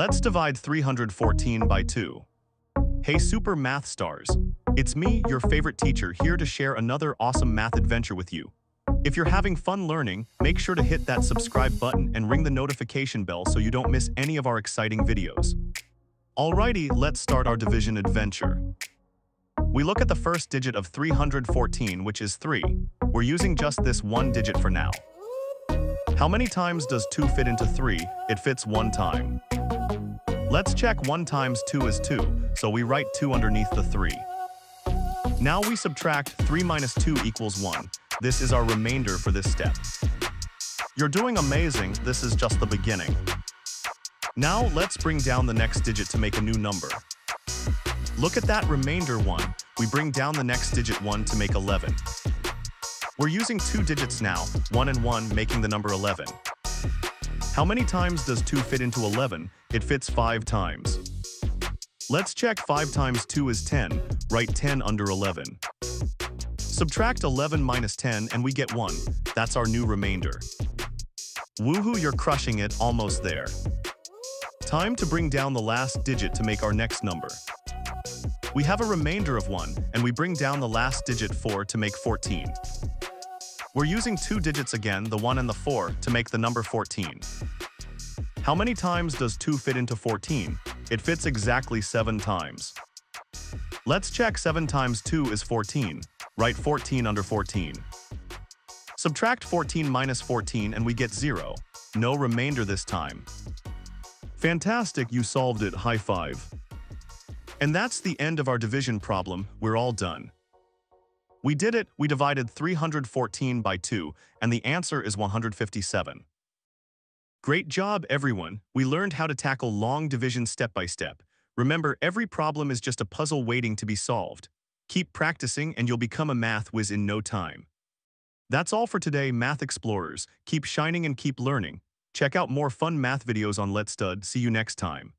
Let's divide 314 by 2. Hey super math stars! It's me, your favorite teacher, here to share another awesome math adventure with you. If you're having fun learning, make sure to hit that subscribe button and ring the notification bell so you don't miss any of our exciting videos. Alrighty, let's start our division adventure. We look at the first digit of 314, which is 3. We're using just this one digit for now. How many times does 2 fit into 3? It fits 1 time. Let's check 1 times 2 is 2, so we write 2 underneath the 3. Now we subtract 3 minus 2 equals 1. This is our remainder for this step. You're doing amazing, this is just the beginning. Now let's bring down the next digit to make a new number. Look at that remainder 1. We bring down the next digit 1 to make 11. We're using 2 digits now, 1 and 1 making the number 11. How many times does 2 fit into 11? It fits 5 times. Let's check 5 times 2 is 10. Write 10 under 11. Subtract 11 minus 10 and we get 1. That's our new remainder. Woohoo, you're crushing it, almost there. Time to bring down the last digit to make our next number. We have a remainder of 1, and we bring down the last digit 4 to make 14. We're using 2 digits again, the 1 and the 4, to make the number 14. How many times does 2 fit into 14? It fits exactly 7 times. Let's check 7 times 2 is 14. Write 14 under 14. Subtract 14 minus 14 and we get 0. No remainder this time. Fantastic, you solved it, high five. And that's the end of our division problem, we're all done. We did it, we divided 314 by 2, and the answer is 157. Great job, everyone. We learned how to tackle long division step by step. Remember, every problem is just a puzzle waiting to be solved. Keep practicing and you'll become a math whiz in no time. That's all for today, Math Explorers. Keep shining and keep learning. Check out more fun math videos on Let's Stud. See you next time.